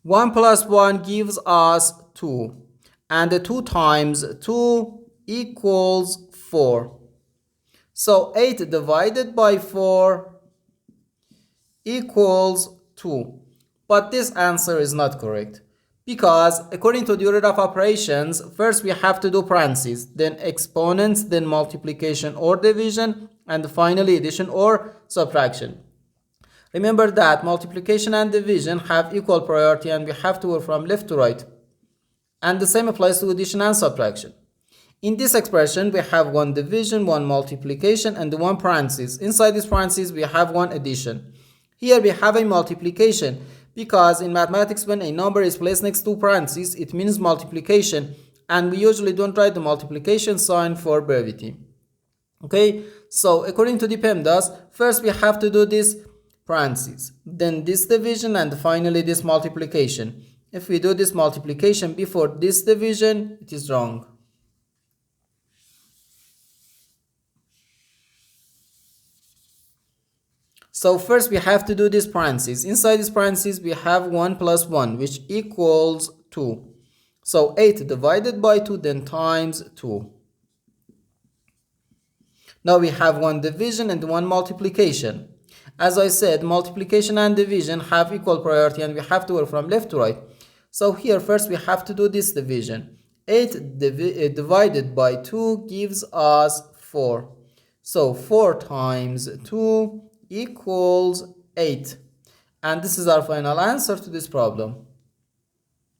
1 plus 1 gives us 2. And the 2 times 2 equals 4. So 8 divided by 4 equals 2. But this answer is not correct. Because according to the order of operations, first we have to do parentheses, then exponents, then multiplication or division, and finally addition or subtraction. Remember that multiplication and division have equal priority and we have to work from left to right. And the same applies to addition and subtraction. In this expression, we have one division, one multiplication, and one parenthesis. Inside this parenthesis, we have one addition. Here we have a multiplication because in mathematics, when a number is placed next to parentheses, it means multiplication, and we usually don't write the multiplication sign for brevity. Okay, so according to the PEMDAS, first we have to do this parentheses, then this division, and finally this multiplication. If we do this multiplication before this division, it is wrong. So first we have to do this parentheses. Inside this parentheses we have 1 plus 1, which equals 2. So 8 divided by 2, then times 2. Now we have one division and one multiplication. As I said, multiplication and division have equal priority and we have to work from left to right. So here first we have to do this division. 8 divided by 2 gives us 4. So 4 times 2 equals 8. And this is our final answer to this problem.